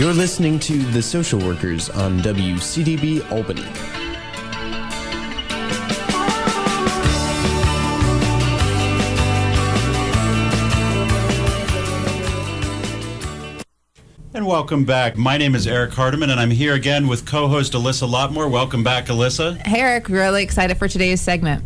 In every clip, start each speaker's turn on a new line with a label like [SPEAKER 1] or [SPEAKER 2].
[SPEAKER 1] You're listening to The Social Workers on WCDB Albany.
[SPEAKER 2] And welcome back. My name is Eric Hardiman, and I'm here again with co-host Alyssa Lotmore. Welcome back, Alyssa.
[SPEAKER 3] Hey, Eric. Really excited for today's segment.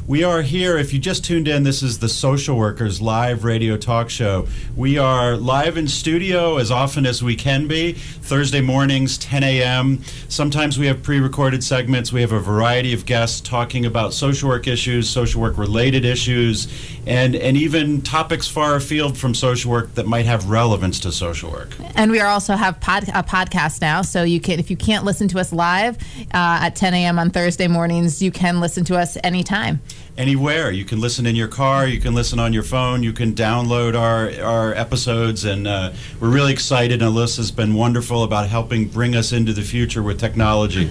[SPEAKER 2] We are here. If you just tuned in, this is the Social Workers live radio talk show. We are live in studio as often as we can be, Thursday mornings, 10 a.m. Sometimes we have pre-recorded segments. We have a variety of guests talking about social work issues, social work-related issues, and even topics far afield from social work that might have relevance to social work.
[SPEAKER 3] And we also have a podcast now, so you can, if you can't listen to us live at 10 a.m. on Thursday mornings, you can listen to us anytime.
[SPEAKER 2] Anywhere. You can listen in your car, you can listen on your phone, you can download our episodes, and we're really excited. Alyssa's been wonderful about helping bring us into the future with technology,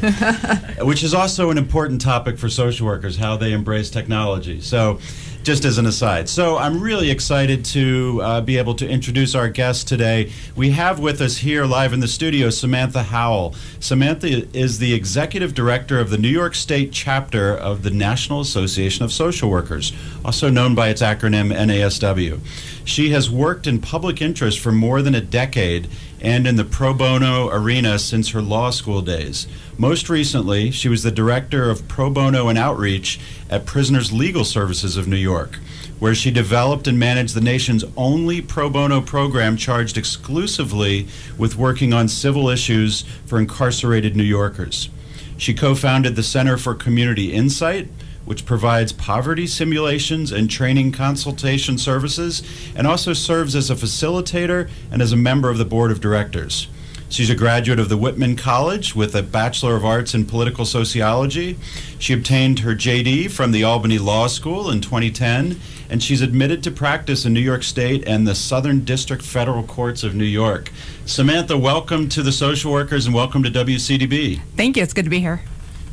[SPEAKER 2] which is also an important topic for social workers, how they embrace technology. So, just as an aside. So I'm really excited to be able to introduce our guest today. We have with us here live in the studio Samantha Howell. Samantha is the Executive Director of the New York State Chapter of the National Association of Social Workers, also known by its acronym NASW. She has worked in public interest for more than a decade and in the pro bono arena since her law school days. Most recently, she was the Director of Pro Bono and Outreach at Prisoners Legal Services of New York, where she developed and managed the nation's only pro bono program charged exclusively with working on civil issues for incarcerated New Yorkers. She co-founded the Center for Community Insight, which provides poverty simulations and training consultation services, and also serves as a facilitator and as a member of the board of directors. She's a graduate of the Whitman College with a Bachelor of Arts in Political Sociology. She obtained her JD from the Albany Law School in 2010, and she's admitted to practice in New York State and the Southern District Federal Courts of New York. Samantha, welcome to the Social Workers and welcome to WCDB.
[SPEAKER 4] Thank you. It's good to be here.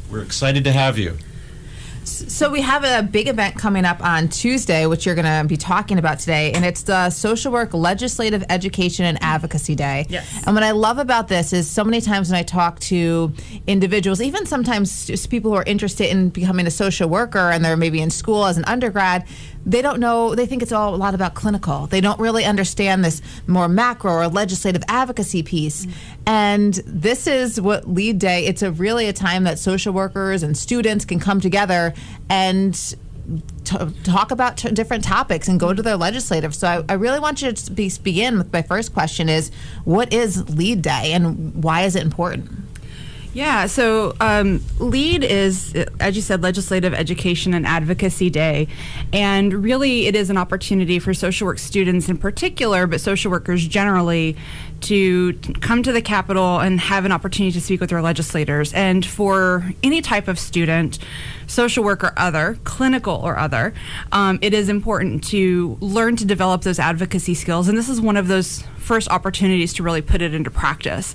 [SPEAKER 2] We're excited to have you.
[SPEAKER 3] So we have a big event coming up on Tuesday, which you're going to be talking about today, and it's the Social Work Legislative Education and Advocacy Day.
[SPEAKER 4] Yes.
[SPEAKER 3] And what I love about this is so many times when I talk to individuals, even sometimes just people who are interested in becoming a social worker and they're maybe in school as an undergrad, they don't know, they think it's all a lot about clinical. They don't really understand this more macro or legislative advocacy piece. And this is what Lead Day, it's really a time that social workers and students can come together and talk about different topics and go to their legislative. So I really want you to begin with my first question is, what is Lead Day and why is it important?
[SPEAKER 4] Yeah, so LEAD is, as you said, Legislative Education and Advocacy Day. And really it is an opportunity for social work students in particular, but social workers generally, to come to the Capitol and have an opportunity to speak with their legislators. And for any type of student, social work or other, clinical or other, it is important to learn to develop those advocacy skills. And this is one of those first opportunities to really put it into practice.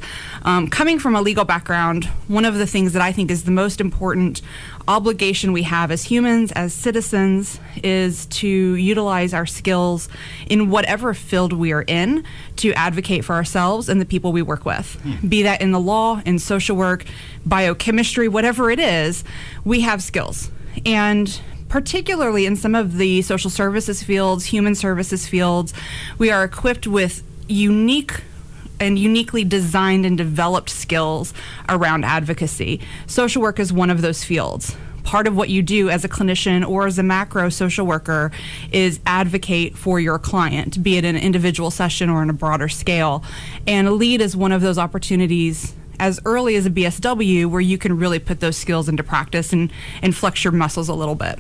[SPEAKER 4] Coming from a legal background, one of the things that I think is the most important obligation we have as humans, as citizens, is to utilize our skills in whatever field we are in to advocate for ourselves and the people we work with. Be that in the law, in social work, biochemistry, whatever it is, we have skills. And particularly in some of the social services fields, human services fields, we are equipped with uniquely designed and developed skills around advocacy. Social work is one of those fields. Part of what you do as a clinician or as a macro social worker is advocate for your client, be it in an individual session or on a broader scale. And LEAD is one of those opportunities as early as a BSW where you can really put those skills into practice and flex your muscles a little bit.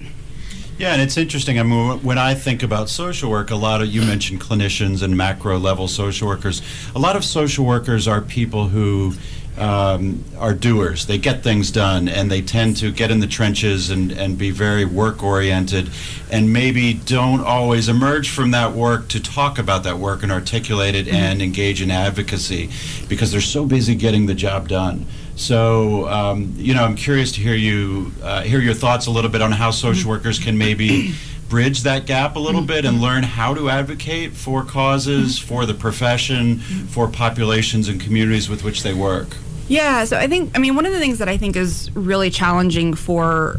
[SPEAKER 2] Yeah, and it's interesting. I mean, when I think about social work, you mentioned clinicians and macro level social workers. A lot of social workers are people who are doers. They get things done, and they tend to get in the trenches and be very work-oriented, and maybe don't always emerge from that work to talk about that work and articulate it and engage in advocacy because they're so busy getting the job done. So, I'm curious to hear your thoughts a little bit on how social workers can maybe bridge that gap a little bit and learn how to advocate for causes, for the profession, for populations and communities with which they work?
[SPEAKER 4] Yeah, so one of the things that I think is really challenging for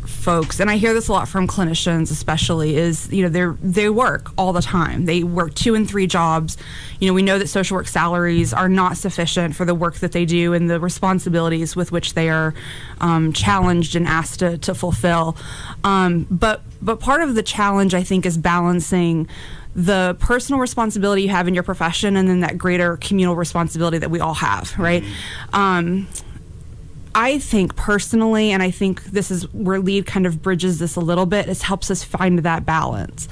[SPEAKER 4] folks, and I hear this a lot from clinicians especially, is, they work all the time. They work 2 and 3 jobs. We know that social work salaries are not sufficient for the work that they do and the responsibilities with which they are challenged and asked to fulfill. But part of the challenge, I think, is balancing the personal responsibility you have in your profession and then that greater communal responsibility that we all have, right? I think personally, and I think this is where LEAD kind of bridges this a little bit, it helps us find that balance.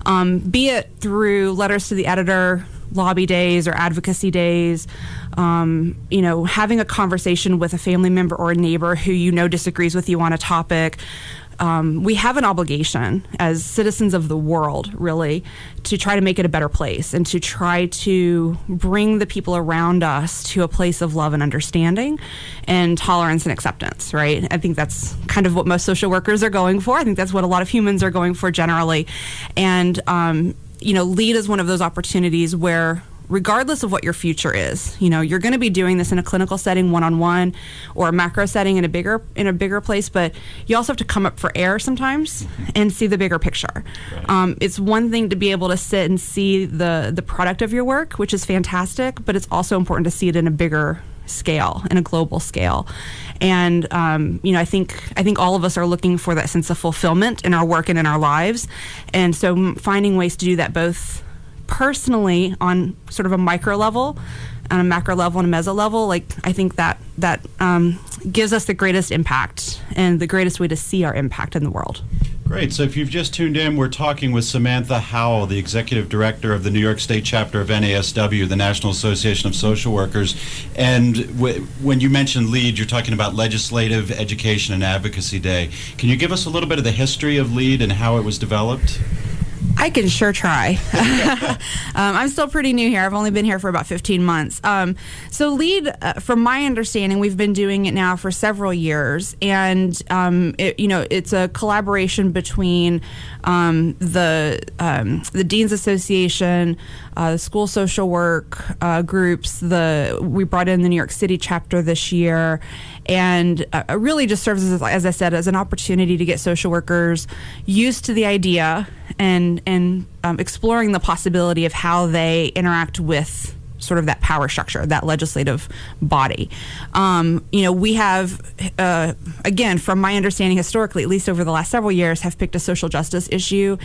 [SPEAKER 4] Be it through letters to the editor, lobby days or advocacy days, having a conversation with a family member or a neighbor who disagrees with you on a topic. We have an obligation as citizens of the world, really, to try to make it a better place and to try to bring the people around us to a place of love and understanding and tolerance and acceptance, right? I think that's kind of what most social workers are going for. I think that's what a lot of humans are going for generally. And, LEAD is one of those opportunities where, regardless of what your future is, you're going to be doing this in a clinical setting, one-on-one, or a macro setting in a bigger place, but you also have to come up for air sometimes and see the bigger picture. Right. It's one thing to be able to sit and see the product of your work, which is fantastic, but it's also important to see it in a bigger scale, in a global scale. And I think all of us are looking for that sense of fulfillment in our work and in our lives, and so finding ways to do that both personally on sort of a micro level, on a macro level, and a meso level, I think that gives us the greatest impact and the greatest way to see our impact in the world.
[SPEAKER 2] Great. So if you've just tuned in, we're talking with Samantha Howell, the Executive Director of the New York State Chapter of NASW, the National Association of Social Workers. And when you mentioned LEAD, you're talking about Legislative Education and Advocacy Day. Can you give us a little bit of the history of LEAD and how it was developed?
[SPEAKER 4] I can sure try. I'm still pretty new here. I've only been here for about 15 months. So LEAD, from my understanding, we've been doing it now for several years, and it's a collaboration between the Dean's Association, school social work groups. We brought in the New York City chapter this year, and it really just serves as I said, as an opportunity to get social workers used to the idea and exploring the possibility of how they interact with sort of that power structure, that legislative body. We have, again, from my understanding historically, at least over the last several years, have picked a social justice issue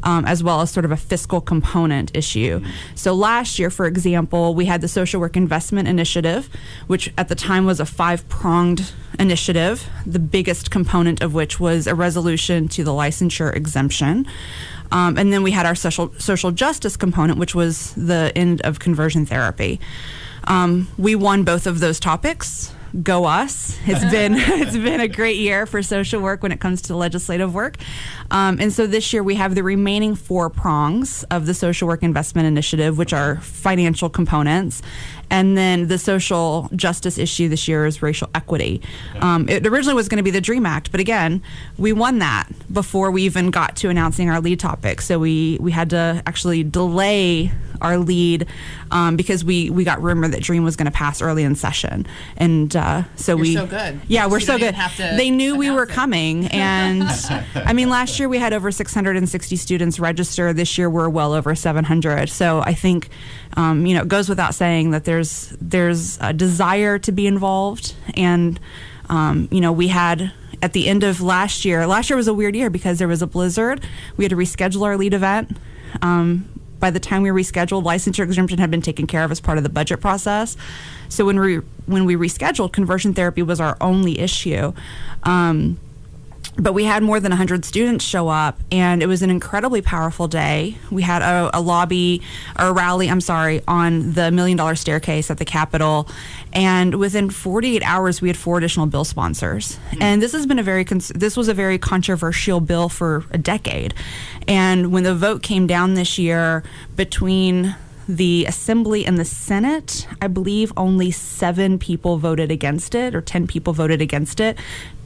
[SPEAKER 4] as well as sort of a fiscal component issue. So last year, for example, we had the Social Work Investment Initiative, which at the time was a 5-pronged initiative, the biggest component of which was a resolution to the licensure exemption. And then we had our social justice component, which was the end of conversion therapy. We won both of those topics. Go us. It's been a great year for social work when it comes to legislative work. And so this year we have the remaining 4 prongs of the Social Work Investment Initiative, which are financial components. And then the social justice issue this year is racial equity. It originally was going to be the DREAM Act, but again, we won that before we even got to announcing our LEAD topic. So we had to actually delay our LEAD because we got rumor that DREAM was going to pass early in session. And so
[SPEAKER 3] You're so good.
[SPEAKER 4] Yeah, we're so good. They knew we were
[SPEAKER 3] it.
[SPEAKER 4] coming. And I mean, last year we had over 660 students register. This year we're well over 700. So I think, it goes without saying that there's a desire to be involved. And, we had at the end of last year was a weird year because there was a blizzard. We had to reschedule our LEAD event. By the time we rescheduled, licensure exemption had been taken care of as part of the budget process. So when we rescheduled, conversion therapy was our only issue. But we had more than 100 students show up, and it was an incredibly powerful day. We had a rally, on the $1 Million Staircase at the Capitol, and within 48 hours, we had 4 additional bill sponsors. And this has been this was a very controversial bill for a decade. And when the vote came down this year between the Assembly and the Senate, I believe only 7 people voted against it, or 10 people voted against it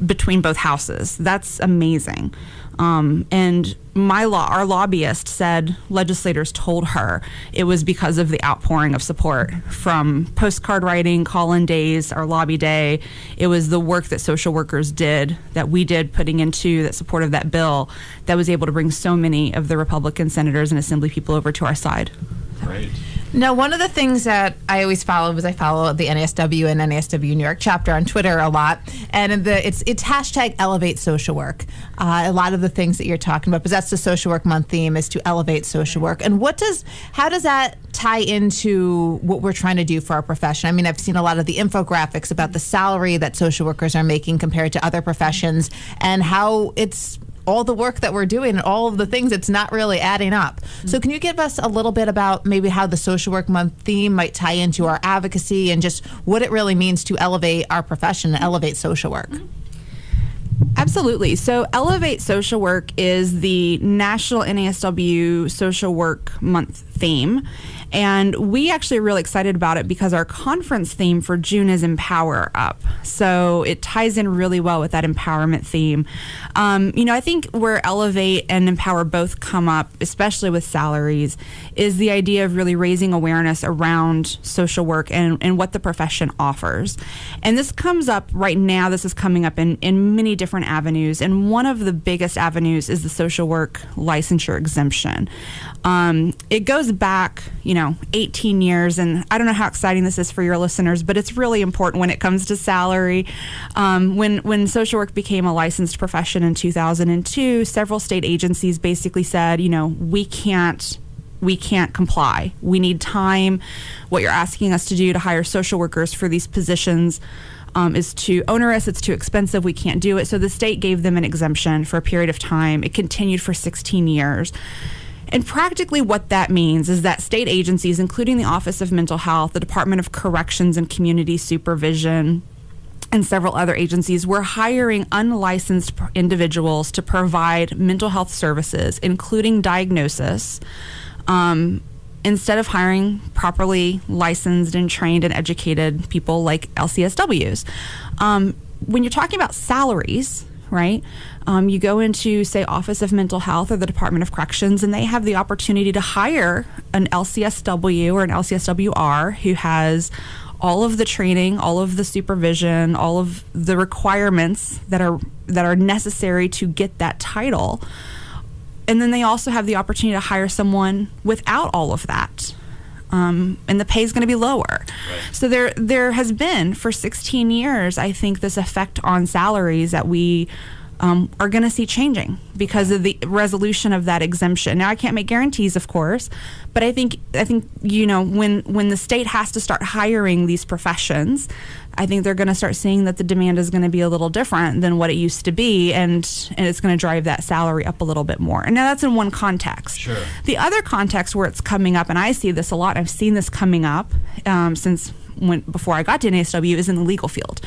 [SPEAKER 4] between both houses. That's amazing. And our lobbyist said legislators told her it was because of the outpouring of support from postcard writing, call-in days, our lobby day. It was the work that social workers did, that we did, putting into that support of that bill, that was able to bring so many of the Republican senators and Assembly people over to our side.
[SPEAKER 2] Right.
[SPEAKER 3] Now, one of the things that I always follow is I follow the NASW and NASW-New York chapter on Twitter a lot, and it's hashtag Elevate Social Work. A lot of the things that you're talking about, because that's the Social Work Month theme, is to elevate social work. And how does that tie into what we're trying to do for our profession? I mean, I've seen a lot of the infographics about the salary that social workers are making compared to other professions, and how it's all the work that we're doing and all of the things, it's not really adding up. So can you give us a little bit about maybe how the Social Work Month theme might tie into our advocacy and just what it really means to elevate our profession and elevate social work?
[SPEAKER 4] Absolutely. So Elevate Social Work is the National NASW Social Work Month theme. And we actually are really excited about it because our conference theme for June is Empower Up. So it ties in really well with that empowerment theme. I think where Elevate and Empower both come up, especially with salaries, is the idea of really raising awareness around social work and what the profession offers. And this comes up right now. This is coming up in many different avenues. And one of the biggest avenues is the social work licensure exemption. It goes back, 18 years, and I don't know how exciting this is for your listeners, but it's really important when it comes to salary. When social work became a licensed profession in 2002, several state agencies basically said, we can't comply. We need time. What you're asking us to do to hire social workers for these positions is too onerous, it's too expensive, we can't do it. So the state gave them an exemption for a period of time. It continued for 16 years. And practically what that means is that state agencies, including the Office of Mental Health, the Department of Corrections and Community Supervision, and several other agencies, were hiring unlicensed individuals to provide mental health services, including diagnosis, instead of hiring properly licensed and trained and educated people like LCSWs. When you're talking about salaries, right? You go into, say, Office of Mental Health or the Department of Corrections, and they have the opportunity to hire an LCSW or an LCSWR who has all of the training, all of the supervision, all of the requirements that are necessary to get that title. And then they also have the opportunity to hire someone without all of that. And the pay is going to be lower. Right. So there has been, for 16 years, I think, this effect on salaries that we are going to see changing because of the resolution of that exemption. Now, I can't make guarantees, of course, but I think when the state has to start hiring these professions, I think they're going to start seeing that the demand is going to be a little different than what it used to be, and it's going to drive that salary up a little bit more. And now that's in one context.
[SPEAKER 2] Sure.
[SPEAKER 4] The other context where it's coming up, and I see this a lot, I've seen this coming up before I got to NASW, is in the legal field.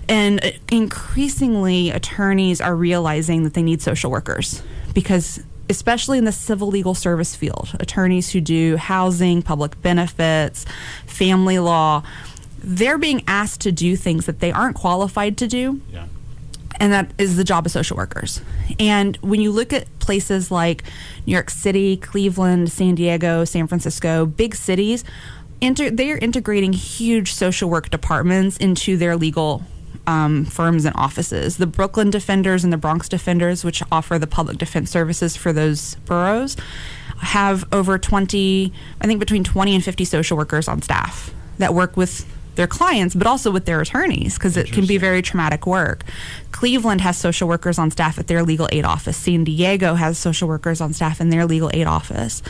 [SPEAKER 4] And increasingly, attorneys are realizing that they need social workers because, especially in the civil legal service field, attorneys who do housing, public benefits, family law, they're being asked to do things that they aren't qualified to do.
[SPEAKER 2] Yeah.
[SPEAKER 4] And that is the job of social workers. And when you look at places like New York City, Cleveland, San Diego, San Francisco, big cities, they are integrating huge social work departments into their legal firms and offices. The Brooklyn Defenders and the Bronx Defenders, which offer the public defense services for those boroughs, have over 20, I think between 20 and 50 social workers on staff that work with their clients, but also with their attorneys, because it can be very traumatic work. Cleveland has social workers on staff at their legal aid office. San Diego has social workers on staff in their legal aid office.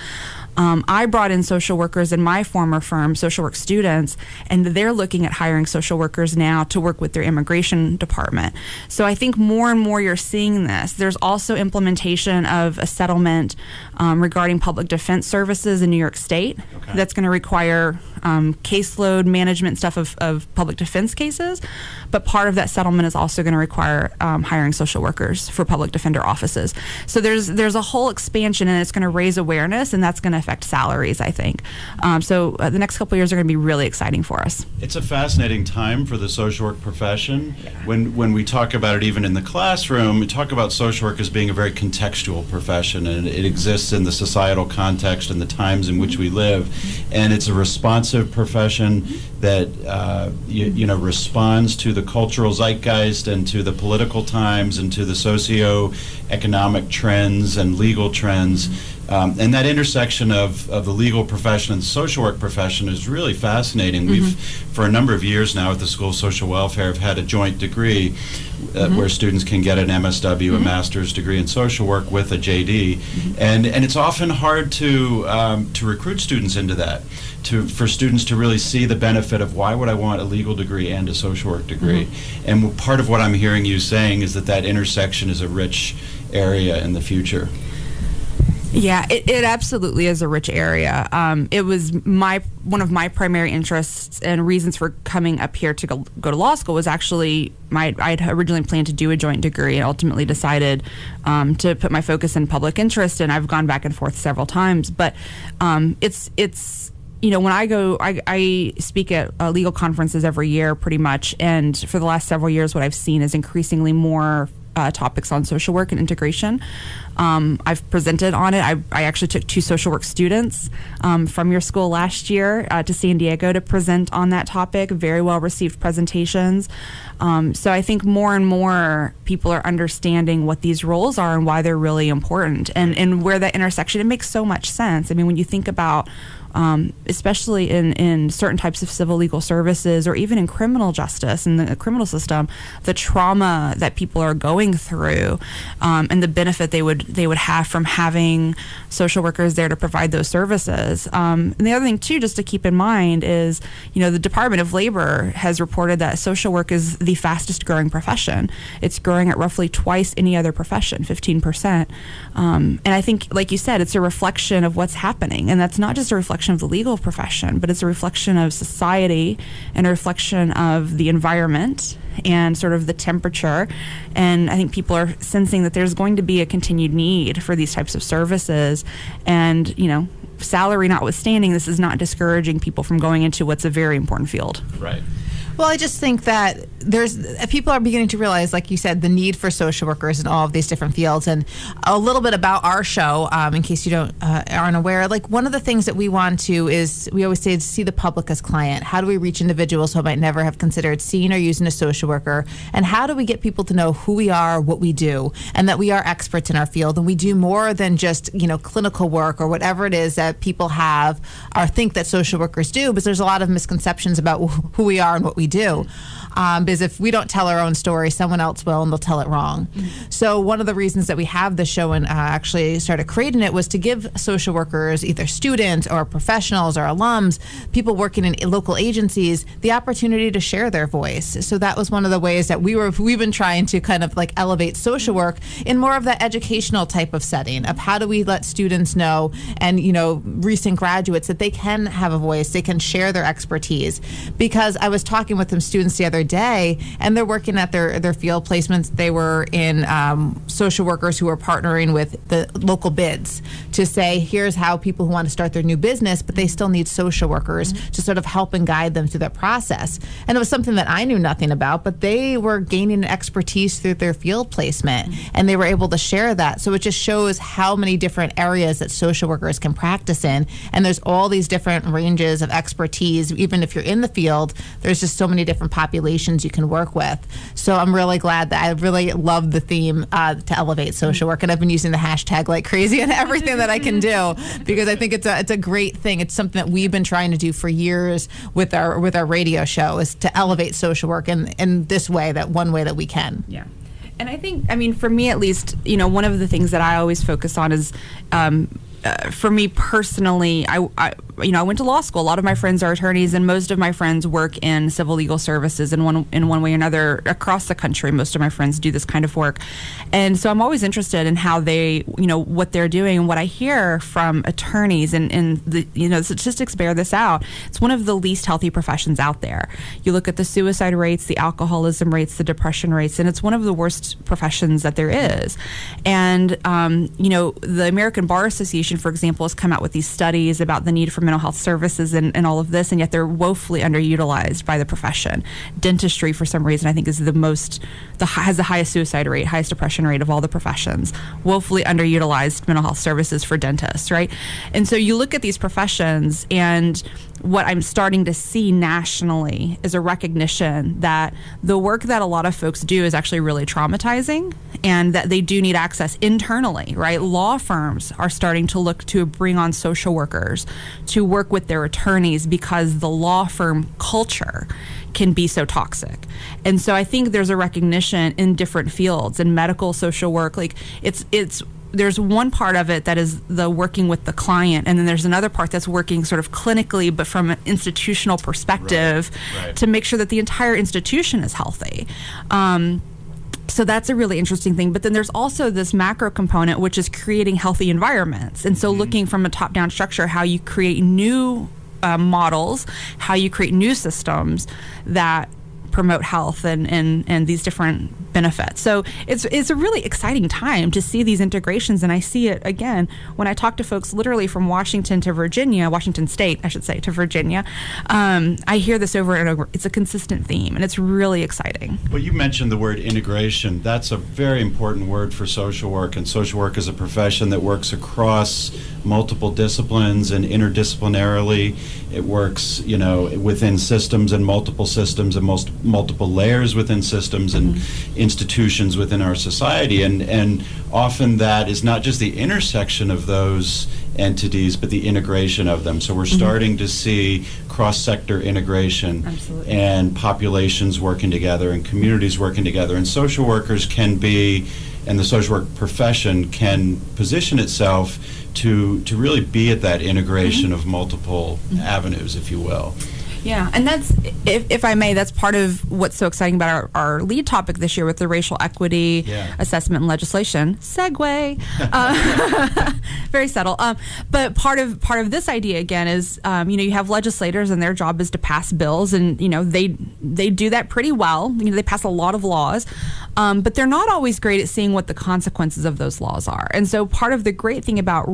[SPEAKER 4] I brought in social workers in my former firm, social work students, and they're looking at hiring social workers now to work with their immigration department. So I think more and more you're seeing this. There's also implementation of a settlement regarding public defense services in New York State that's going to require caseload management stuff behalf of public defense cases, but part of that settlement is also going to require hiring social workers for public defender offices. So there's a whole expansion, and it's going to raise awareness, and that's going to affect salaries, I think. So the next couple of years are going to be really exciting for us.
[SPEAKER 2] It's a fascinating time for the social work profession. Yeah. When we talk about it even in the classroom, we talk about social work as being a very contextual profession, and it exists in the societal context and the times in which we live. And it's a responsive profession that responds to the cultural zeitgeist and to the political times and to the socio-economic trends and legal trends. And that intersection of the legal profession and the social work profession is really fascinating. We've, for a number of years now at the School of Social Welfare, have had a joint degree where students can get an MSW, a master's degree in social work with a JD. And it's often hard to recruit students into that, for students to really see the benefit of why would I want a legal degree and a social work degree. And part of what I'm hearing you saying is that intersection is a rich area in the future.
[SPEAKER 4] Yeah, it absolutely is a rich area. It was one of my primary interests and reasons for coming up here to go to law school was actually I'd originally planned to do a joint degree and ultimately decided to put my focus in public interest, and I've gone back and forth several times. But it's when I speak at legal conferences every year pretty much, and for the last several years what I've seen is increasingly more topics on social work and integration. I've presented on it. I actually took 2 social work students from your school last year to San Diego to present on that topic. Very well received presentations. So I think more and more people are understanding what these roles are and why they're really important, and where that intersection, it makes so much sense. I mean, when you think about especially in certain types of civil legal services or even in criminal justice and the criminal system, the trauma that people are going through and the benefit they would have from having social workers there to provide those services. And the other thing too, just to keep in mind is, the Department of Labor has reported that social work is the fastest growing profession. It's growing at roughly twice any other profession, 15%. And I think, like you said, it's a reflection of what's happening. And that's not just a reflection of the legal profession, but it's a reflection of society and a reflection of the environment and sort of the temperature. And I think people are sensing that there's going to be a continued need for these types of services. And, salary notwithstanding, this is not discouraging people from going into what's a very important field.
[SPEAKER 2] Right.
[SPEAKER 3] Well, I just think that people are beginning to realize, like you said, the need for social workers in all of these different fields. And a little bit about our show, in case you aren't aware, like one of the things that we want to is, we always say, to see the public as client. How do we reach individuals who might never have considered seeing or using a social worker? And how do we get people to know who we are, what we do, and that we are experts in our field, and we do more than just, clinical work or whatever it is that people have or think that social workers do, because there's a lot of misconceptions about who we are and what we do. Because if we don't tell our own story, someone else will, and they'll tell it wrong. So one of the reasons that we have the show and actually started creating it was to give social workers, either students or professionals or alums, people working in local agencies, the opportunity to share their voice. So that was one of the ways that we've been trying to kind of like elevate social work in more of that educational type of setting of how do we let students know and, recent graduates that they can have a voice, they can share their expertise. Because I was talking with some students the other day, and they're working at their field placements. They were in social workers who are partnering with the local bids to say, here's how people who want to start their new business, but they still need social workers to sort of help and guide them through that process. And it was something that I knew nothing about, but they were gaining expertise through their field placement, and they were able to share that. So it just shows how many different areas that social workers can practice in, and there's all these different ranges of expertise. Even if you're in the field, there's just so many different populations you can work with. So I'm really glad that I really love the theme to elevate social work, and I've been using the hashtag like crazy and everything that I can do, because I think it's a great thing. It's something that we've been trying to do for years with our radio show, is to elevate social work in this way, that one way that we can.
[SPEAKER 4] Yeah. And I think, for me at least, one of the things that I always focus on is, for me personally, I went to law school. A lot of my friends are attorneys, and most of my friends work in civil legal services in one way or another across the country. Most of my friends do this kind of work. And so I'm always interested in how they, what they're doing. And what I hear from attorneys, and the statistics bear this out, it's one of the least healthy professions out there. You look at the suicide rates, the alcoholism rates, the depression rates, and it's one of the worst professions that there is. And, the American Bar Association, for example, has come out with these studies about the need for mental health services and all of this, and yet they're woefully underutilized by the profession. Dentistry, for some reason, I think is has the highest suicide rate, highest depression rate of all the professions. Woefully underutilized mental health services for dentists, right? And so you look at these professions, and what I'm starting to see nationally is a recognition that the work that a lot of folks do is actually really traumatizing, and that they do need access internally, right? Law firms are starting to look to bring on social workers to work with their attorneys because the law firm culture can be so toxic. And so I think there's a recognition in different fields, in medical, social work, like there's one part of it that is the working with the client, and then there's another part that's working sort of clinically, but from an institutional perspective, right. To make sure that the entire institution is healthy. So that's a really interesting thing. But then there's also this macro component, which is creating healthy environments. And so looking from a top-down structure, how you create new models, how you create new systems that promote health and these different benefits. So it's a really exciting time to see these integrations, and I see it again when I talk to folks literally from Washington State, I should say, to Virginia. I hear this over and over. It's a consistent theme, and it's really exciting.
[SPEAKER 2] Well, you mentioned the word integration. That's a very important word for social work, and social work is a profession that works across multiple disciplines and interdisciplinarily. It works, within systems and multiple multiple layers within systems and institutions within our society, and often that is not just the intersection of those entities, but the integration of them. So we're starting to see cross-sector integration.
[SPEAKER 4] Absolutely.
[SPEAKER 2] And populations working together and communities working together, and social workers and the social work profession can position itself to really be at that integration of multiple avenues, if you will.
[SPEAKER 4] Yeah, and that's, if I may, that's part of what's so exciting about our lead topic this year with the racial equity assessment and legislation. Segue, very subtle. But part of this idea again is, you have legislators, and their job is to pass bills, and they do that pretty well. They pass a lot of laws, but they're not always great at seeing what the consequences of those laws are. And so part of the great thing about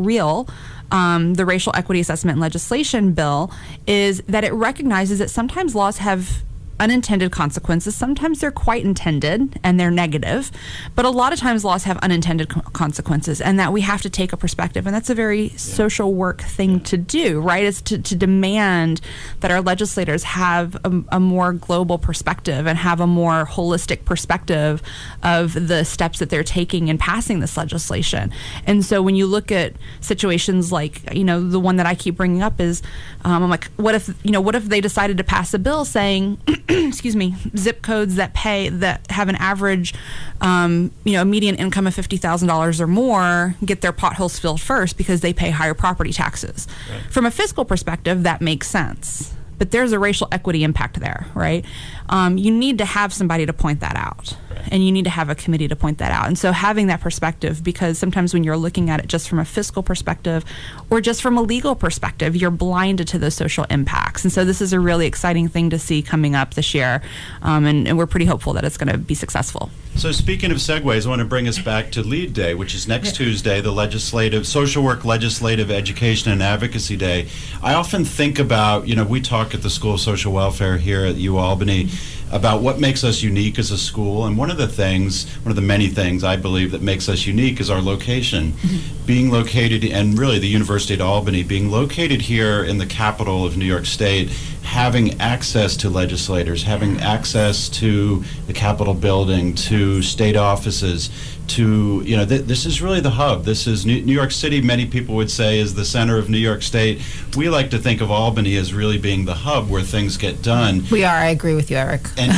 [SPEAKER 4] the Racial Equity Assessment and Legislation Bill is that it recognizes that sometimes laws have unintended consequences. Sometimes they're quite intended and they're negative, but a lot of times laws have unintended consequences, and that we have to take a perspective. And that's a very social work thing to do, right? Is to demand that our legislators have a more global perspective and have a more holistic perspective of the steps that they're taking in passing this legislation. And so when you look at situations like, the one that I keep bringing up is, I'm like, what if they decided to pass a bill saying, excuse me, zip codes that have an average, a median income of $50,000 or more get their potholes filled first because they pay higher property taxes. Right. From a fiscal perspective, that makes sense. But there's a racial equity impact there, right? You need to have somebody to point that out. Right. And you need to have a committee to point that out. And so having that perspective, because sometimes when you're looking at it just from a fiscal perspective or just from a legal perspective, you're blinded to those social impacts. And so this is a really exciting thing to see coming up this year. And we're pretty hopeful that it's going to be successful.
[SPEAKER 2] So speaking of segues, I want to bring us back to Lead Day, which is next Tuesday, the Social Work Legislative Education and Advocacy Day. I often think about, we talk at the School of Social Welfare here at UAlbany about what makes us unique as a school, and one of the many things I believe that makes us unique is our location. Being located, and really the University at Albany, being located here in the capital of New York State, having access to legislators, having access to the Capitol building, to state offices, to, this is really the hub. This is New York City, many people would say, is the center of New York State. We like to think of Albany as really being the hub where things get done.
[SPEAKER 3] We are. I agree with you, Eric.
[SPEAKER 2] And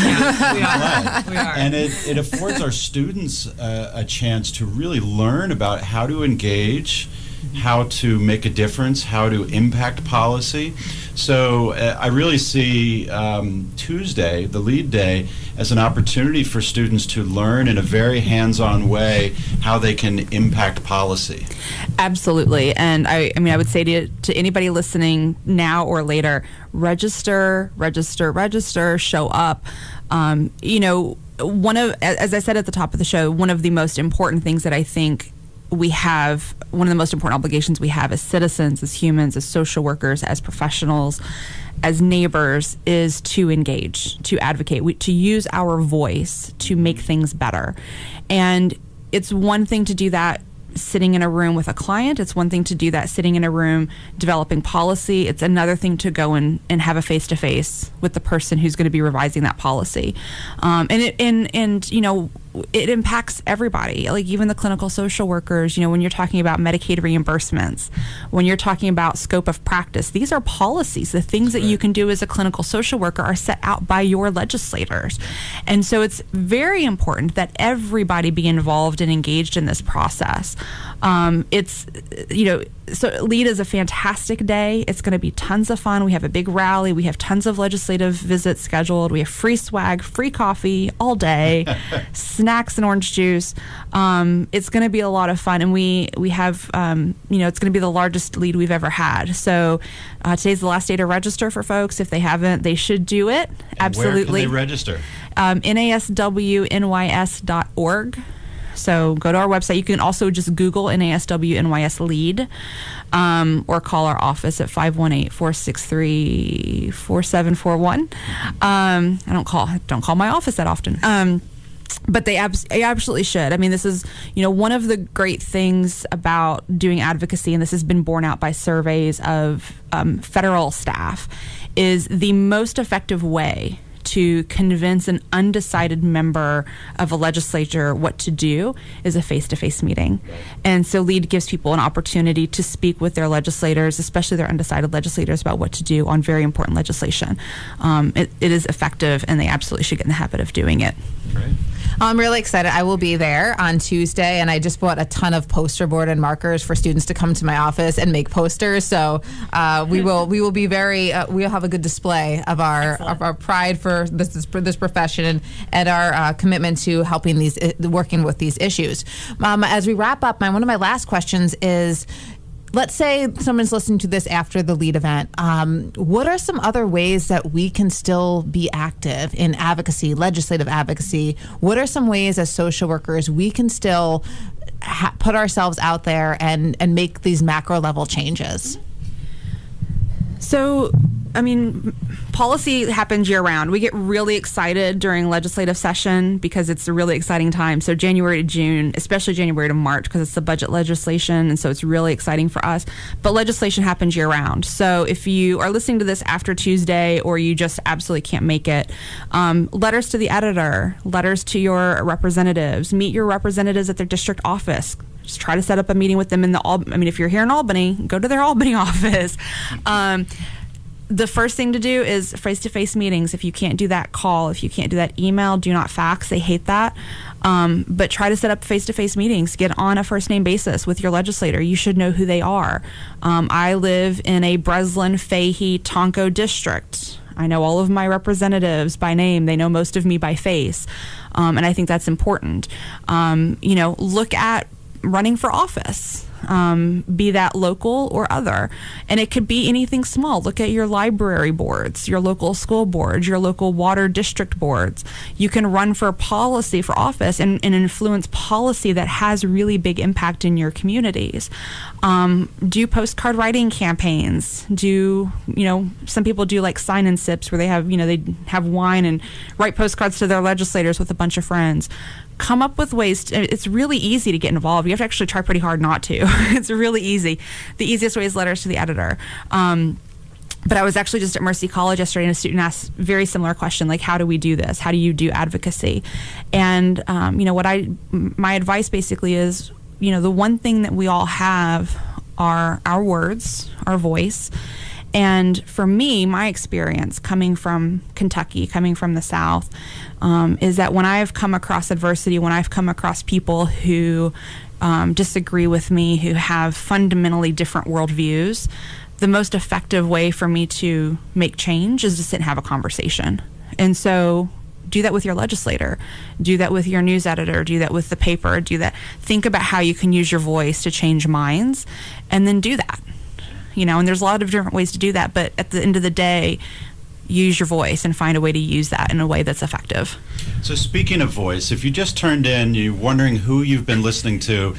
[SPEAKER 3] we are.
[SPEAKER 2] And it affords our students a chance to really learn about how to engage how to make a difference, how to impact policy. So I really see Tuesday, the LEAD Day, as an opportunity for students to learn in a very hands-on way how they can impact policy.
[SPEAKER 4] Absolutely. And I would say to anybody listening now or later, register, show up. As I said at the top of the show, one of the most important things that I think we have, one of the most important obligations we have as citizens, as humans, as social workers, as professionals, as neighbors, is to engage, to advocate, to use our voice to make things better. And it's one thing to do that sitting in a room with a client. It's one thing to do that sitting in a room developing policy. It's another thing to go and have a face-to-face with the person who's going to be revising that policy. It impacts everybody, like even the clinical social workers. When you're talking about Medicaid reimbursements, when you're talking about scope of practice, these are policies. The things that you can do as a clinical social worker are set out by your legislators. And so it's very important that everybody be involved and engaged in this process. So LEAD is a fantastic day. It's going to be tons of fun. We have a big rally. We have tons of legislative visits scheduled. We have free swag, free coffee all day, snacks and orange juice. It's going to be a lot of fun. And we have, it's going to be the largest LEAD we've ever had. So today's the last day to register for folks. If they haven't, they should do it.
[SPEAKER 2] And
[SPEAKER 4] absolutely.
[SPEAKER 2] Where can they register?
[SPEAKER 4] NASW-NYS.org. So go to our website. You can also just Google NASW-NYS LEAD, or call our office at 518-463-4741. I don't call my office that often. But they absolutely should. I mean, this is, one of the great things about doing advocacy, and this has been borne out by surveys of federal staff, is the most effective way to convince an undecided member of a legislature what to do is a face-to-face meeting. Right. And so LEAD gives people an opportunity to speak with their legislators, especially their undecided legislators, about what to do on very important legislation. It is effective, and they absolutely should get in the habit of doing it.
[SPEAKER 2] Right.
[SPEAKER 3] I'm really excited. I will be there on Tuesday, and I just bought a ton of poster board and markers for students to come to my office and make posters. So we will be very we'll have a good display of our pride for this profession and our commitment to helping working with these issues. As we wrap up, one of my last questions is, let's say someone's listening to this after the LEAD event. What are some other ways that we can still be active in advocacy, legislative advocacy? What are some ways as social workers we can still put ourselves out there and make these macro level changes?
[SPEAKER 4] So, policy happens year round. We get really excited during legislative session because it's a really exciting time. So January to June, especially January to March, because it's the budget legislation, and so it's really exciting for us. But legislation happens year round. So if you are listening to this after Tuesday, or you just absolutely can't make it, letters to the editor, letters to your representatives, meet your representatives at their district office. Just try to set up a meeting with them if you're here in Albany, go to their Albany office. The first thing to do is face-to-face meetings. If you can't do that, call. If you can't do that, email. Do not fax. They hate that. But try to set up face-to-face meetings. Get on a first-name basis with your legislator. You should know who they are. I live in a Breslin, Fahey, Tonko district. I know all of my representatives by name. They know most of me by face. And I think that's important. Look at running for office. Be that local or other. And it could be anything small. Look at your library boards, your local school boards, your local water district boards. You can run for policy for office and influence policy that has really big impact in your communities. Do postcard writing campaigns. Some people do like sign and sips where they have wine and write postcards to their legislators with a bunch of friends. Come up with ways. It's really easy to get involved. You have to actually try pretty hard not to. It's really easy. The easiest way is letters to the editor. But I was actually just at Mercy College yesterday, and a student asked a very similar question, like, how do we do this? How do you do advocacy? And, my advice basically is, the one thing that we all have are our words, our voice. And for me, my experience coming from Kentucky, coming from the South, is that when I've come across adversity, when I've come across people who disagree with me, who have fundamentally different worldviews, the most effective way for me to make change is to sit and have a conversation. And so do that with your legislator, do that with your news editor, do that with the paper, think about how you can use your voice to change minds, and then do that. And there's a lot of different ways to do that, but at the end of the day, use your voice and find a way to use that in a way that's effective.
[SPEAKER 2] So speaking of voice, if you just turned in, you're wondering who you've been listening to,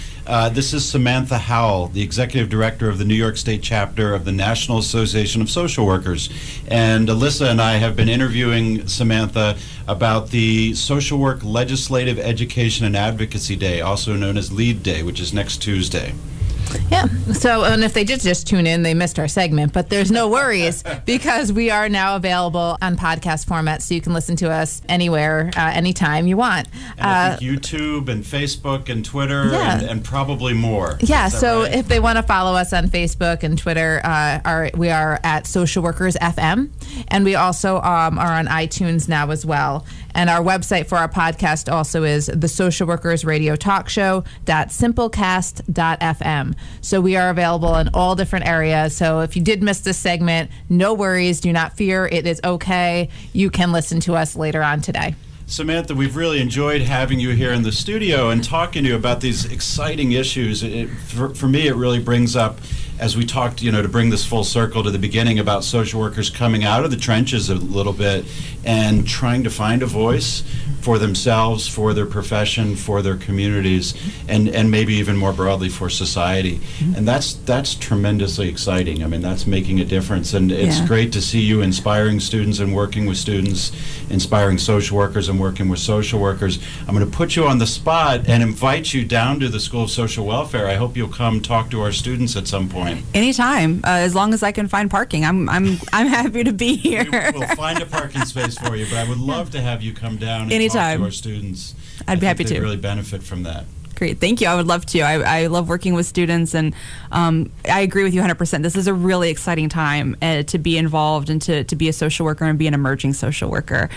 [SPEAKER 2] this is Samantha Howell, the Executive Director of the New York State Chapter of the National Association of Social Workers. And Alyssa and I have been interviewing Samantha about the Social Work Legislative Education and Advocacy Day, also known as LEAD Day, which is next Tuesday.
[SPEAKER 3] Yeah. So, and if they did just tune in, they missed our segment, but there's no worries because we are now available on podcast format, so you can listen to us anywhere, anytime you want.
[SPEAKER 2] And I think YouTube and Facebook and Twitter and probably more.
[SPEAKER 3] Yeah. So
[SPEAKER 2] right?
[SPEAKER 3] If they want to follow us on Facebook and Twitter, we are at Social Workers FM, and we also are on iTunes now as well. And our website for our podcast also is the Social Workers Radio Talk Show.simplecast.fm. So we are available in all different areas. So if you did miss this segment, no worries. Do not fear. It is okay. You can listen to us later on today.
[SPEAKER 2] Samantha, we've really enjoyed having you here in the studio and talking to you about these exciting issues. For me, it really brings up, as we talked, to bring this full circle to the beginning about social workers coming out of the trenches a little bit and trying to find a voice for themselves, for their profession, for their communities, and maybe even more broadly for society. And that's tremendously exciting. I mean, that's making a difference. And it's great to see you inspiring students and working with students, inspiring social workers and working with social workers. I'm going to put you on the spot and invite you down to the School of Social Welfare. I hope you'll come talk to our students at some point.
[SPEAKER 4] Anytime, as long as I can find parking. I'm happy to be here.
[SPEAKER 2] We'll find a parking space for you, but I would love to have you come down and talk to our students.
[SPEAKER 4] I'd be happy to.
[SPEAKER 2] They really benefit from that.
[SPEAKER 4] Great. Thank you. I would love to. I love working with students, and I agree with you 100%. This is a really exciting time to be involved and to be a social worker and be an emerging social worker.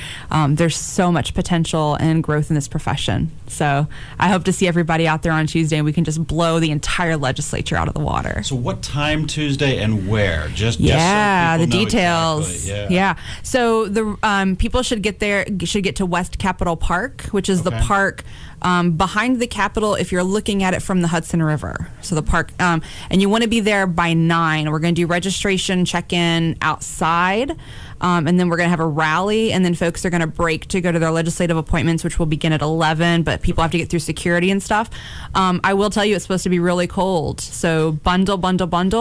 [SPEAKER 4] There's so much potential and growth in this profession. So I hope to see everybody out there on Tuesday, and we can just blow the entire legislature out of the water.
[SPEAKER 2] So what time Tuesday and where? Just so
[SPEAKER 4] the details.
[SPEAKER 2] Exactly.
[SPEAKER 4] Yeah. So the people should get to West Capitol Park, which is the park behind the Capitol if you're looking at it from the Hudson River. So the park, and you want to be there by 9. We're going to do registration, check-in outside, and then we're going to have a rally, and then folks are going to break to go to their legislative appointments, which will begin at 11, but people have to get through security and stuff. I will tell you it's supposed to be really cold, so bundle,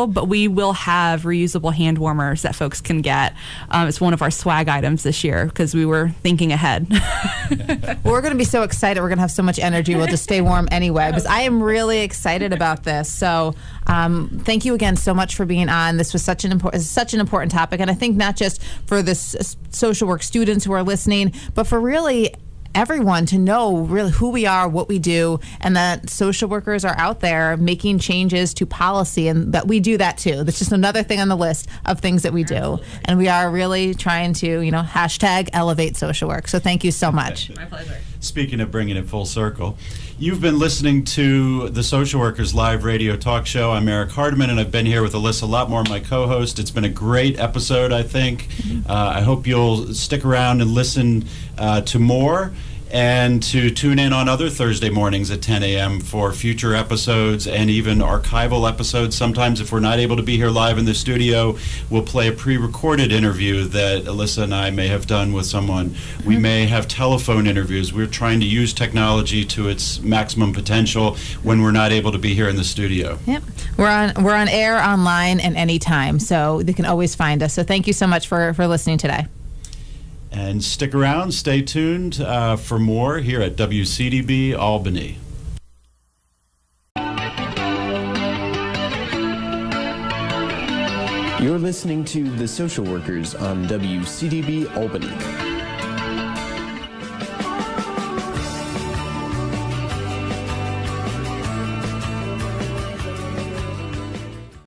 [SPEAKER 4] but we will have reusable hand warmers that folks can get. It's one of our swag items this year because we were thinking ahead.
[SPEAKER 3] Well, we're going to be so excited. We're going to have so much energy. We'll just stay warm anyway, because I am really excited about this. So thank you again so much for being on. This was such an important topic, and I think not just for the social work students who are listening, but for really everyone to know really who we are, what we do, and that social workers are out there making changes to policy, and that we do that too. That's just another thing on the list of things that we do. And we are really trying to, hashtag elevate social work. So thank you so much.
[SPEAKER 4] My pleasure.
[SPEAKER 2] Speaking of bringing it full circle, you've been listening to the Social Workers Live Radio Talk Show. I'm Eric Hardiman, and I've been here with Alyssa Lotmore, my co-host. It's been a great episode, I think. I hope you'll stick around and listen to more, and to tune in on other Thursday mornings at 10 a.m. for future episodes and even archival episodes. Sometimes if we're not able to be here live in the studio, we'll play a pre-recorded interview that Alyssa and I may have done with someone. We may have telephone interviews. We're trying to use technology to its maximum potential when we're not able to be here in the studio.
[SPEAKER 3] Yep. We're on air, online, and anytime, so they can always find us. So thank you so much for listening today.
[SPEAKER 2] And stick around, stay tuned for more here at WCDB Albany.
[SPEAKER 1] You're listening to The Social Workers on WCDB Albany.